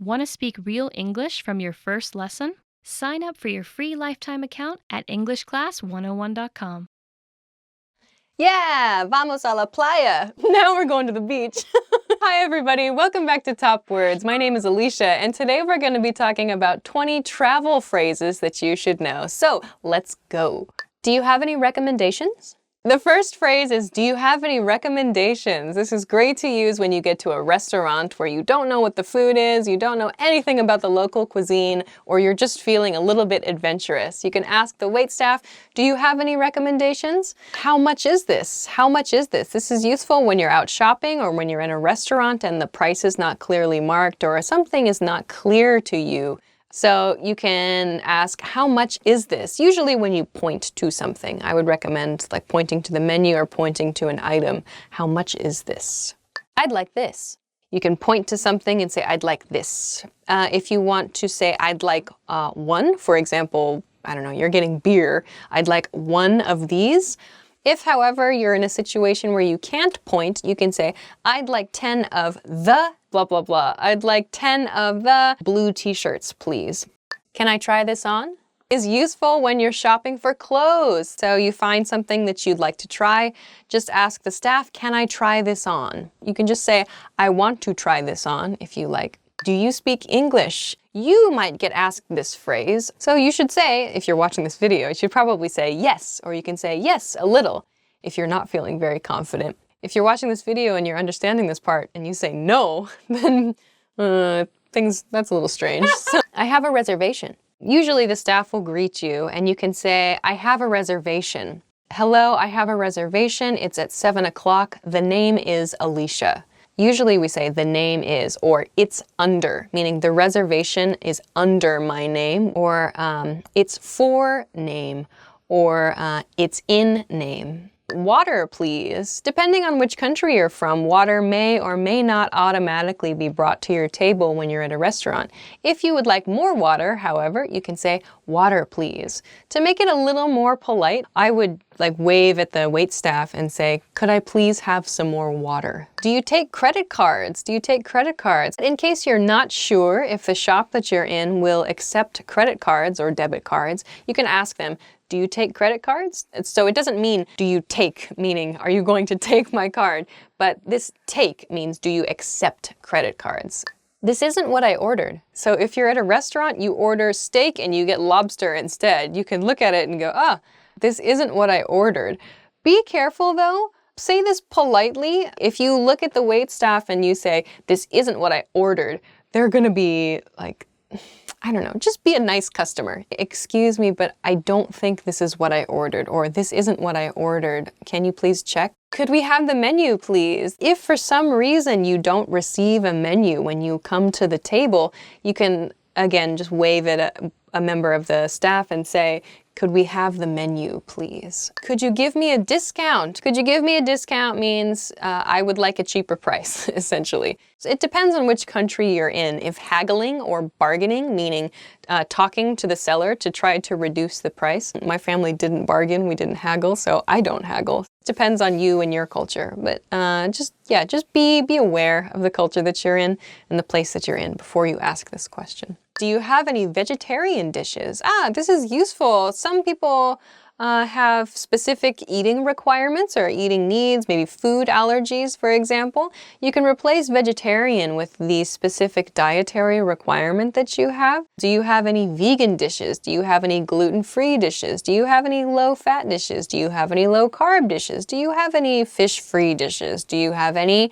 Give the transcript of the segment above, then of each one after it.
Want to speak real English from your first lesson? Sign up for your free lifetime account at EnglishClass101.com. Yeah, vamos a la playa. Now we're going to the beach. Hi everybody, welcome back to Top Words. My name is Alicia, and today we're going to be talking about 20 travel phrases that you should know. So, let's go. Do you have any recommendations? The first phrase is, do you have any recommendations? This is great to use when you get to a restaurant where you don't know what the food is, you don't know anything about the local cuisine, or you're just feeling a little bit adventurous. You can ask the waitstaff, do you have any recommendations? How much is this? How much is this? This is useful when you're out shopping or when you're in a restaurant and the price is not clearly marked or something is not clear to you. So you can ask, how much is this? Usually when you point to something, I would recommend like pointing to the menu or pointing to an item. How much is this? I'd like this. You can point to something and say, I'd like this. If you want to say, I'd like one, for example, I don't know, you're getting beer. I'd like one of these. If, however, you're in a situation where you can't point, you can say, I'd like 10 of the blah, blah, blah. I'd like 10 of the blue t-shirts, please. Can I try this on? Is useful when you're shopping for clothes. So you find something that you'd like to try, just ask the staff, can I try this on? You can just say, I want to try this on, if you like. Do you speak English? You might get asked this phrase. So you should say, if you're watching this video, you should probably say yes, or you can say yes, a little, if you're not feeling very confident. If you're watching this video and you're understanding this part and you say no, then that's a little strange. So, I have a reservation. Usually the staff will greet you and you can say, I have a reservation. Hello, I have a reservation. It's at 7 o'clock. The name is Alicia. Usually we say the name is, or it's under, meaning the reservation is under my name, or it's for name, or it's in name. Water, please. Depending on which country you're from, water may or may not automatically be brought to your table when you're at a restaurant. If you would like more water, however, you can say, water, please. To make it a little more polite, I would wave at the waitstaff and say, could I please have some more water? Do you take credit cards? Do you take credit cards? In case you're not sure if the shop that you're in will accept credit cards or debit cards, you can ask them, do you take credit cards? So it doesn't mean, do you take, meaning, are you going to take my card? But this take means, do you accept credit cards? This isn't what I ordered. So if you're at a restaurant, you order steak and you get lobster instead. You can look at it and go, ah, this isn't what I ordered. Be careful though. Say this politely. If you look at the waitstaff and you say, this isn't what I ordered, they're gonna be like, I don't know, just be a nice customer. Excuse me, but I don't think this is what I ordered, or this isn't what I ordered. Can you please check? Could we have the menu, please? If for some reason you don't receive a menu when you come to the table, you can, again, just wave at a member of the staff and say, could we have the menu, please? Could you give me a discount? Could you give me a discount means I would like a cheaper price, essentially. So it depends on which country you're in. If haggling or bargaining, meaning talking to the seller to try to reduce the price. My family didn't bargain, we didn't haggle, so I don't haggle. It depends on you and your culture. But just be aware of the culture that you're in and the place that you're in before you ask this question. Do you have any vegetarian dishes? This is useful. Some people have specific eating requirements or eating needs, maybe food allergies, for example. You can replace vegetarian with the specific dietary requirement that you have. Do you have any vegan dishes? Do you have any gluten-free dishes? Do you have any low-fat dishes? Do you have any low-carb dishes? Do you have any fish-free dishes? Do you have any...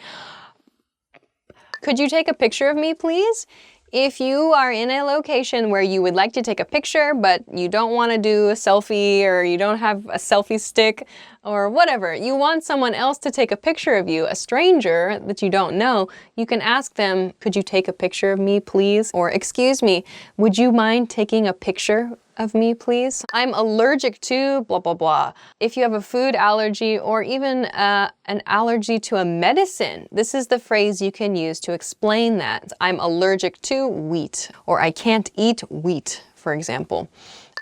Could you take a picture of me, please? If you are in a location where you would like to take a picture, but you don't want to do a selfie, or you don't have a selfie stick, or whatever, you want someone else to take a picture of you, a stranger that you don't know, you can ask them, could you take a picture of me, please? Or, excuse me, would you mind taking a picture of me, please? I'm allergic to blah, blah, blah. If you have a food allergy or even an allergy to a medicine, this is the phrase you can use to explain that. I'm allergic to wheat, or I can't eat wheat, for example.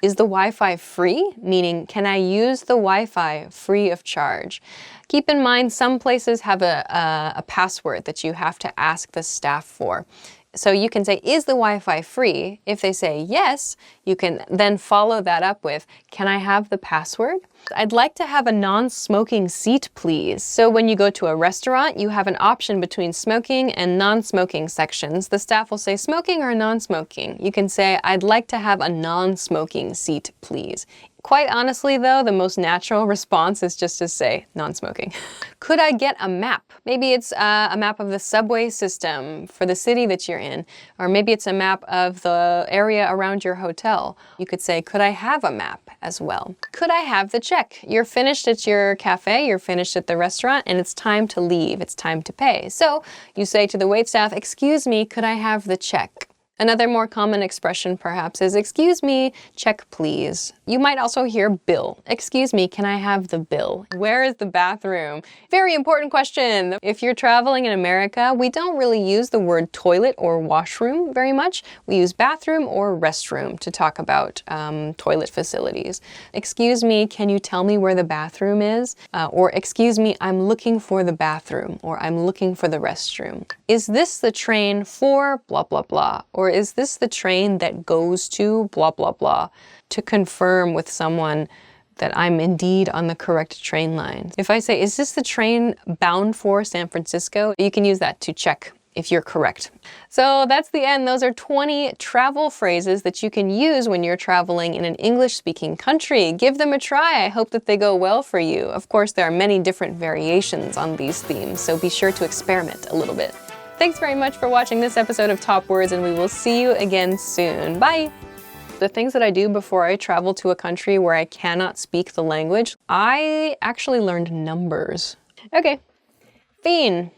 Is the Wi-Fi free? Meaning, can I use the Wi-Fi free of charge? Keep in mind, some places have a password that you have to ask the staff for. So you can say, is the Wi-Fi free? If they say yes, you can then follow that up with, can I have the password? I'd like to have a non-smoking seat, please. So when you go to a restaurant, you have an option between smoking and non-smoking sections. The staff will say smoking or non-smoking. You can say, I'd like to have a non-smoking seat, please. Quite honestly though, the most natural response is just to say non-smoking. Could I get a map? Maybe it's a map of the subway system for the city that you're in, or maybe it's a map of the area around your hotel. You could say, could I have a map as well? Could I have the check? You're finished at your cafe, you're finished at the restaurant, and it's time to leave, it's time to pay. So you say to the waitstaff, excuse me, could I have the check? Another more common expression perhaps is, excuse me, check please. You might also hear bill. Excuse me, can I have the bill? Where is the bathroom? Very important question. If you're traveling in America, we don't really use the word toilet or washroom very much. We use bathroom or restroom to talk about toilet facilities. Excuse me, can you tell me where the bathroom is? Or excuse me, I'm looking for the bathroom, or I'm looking for the restroom. Is this the train for blah, blah, blah? Or is this the train that goes to blah, blah, blah? To confirm with someone that I'm indeed on the correct train line. If I say, is this the train bound for San Francisco? You can use that to check if you're correct. So that's the end. Those are 20 travel phrases that you can use when you're traveling in an English-speaking country. Give them a try. I hope that they go well for you. Of course, there are many different variations on these themes, so be sure to experiment a little bit. Thanks very much for watching this episode of Top Words, and we will see you again soon. Bye! The things that I do before I travel to a country where I cannot speak the language, I actually learned numbers. Okay, fin.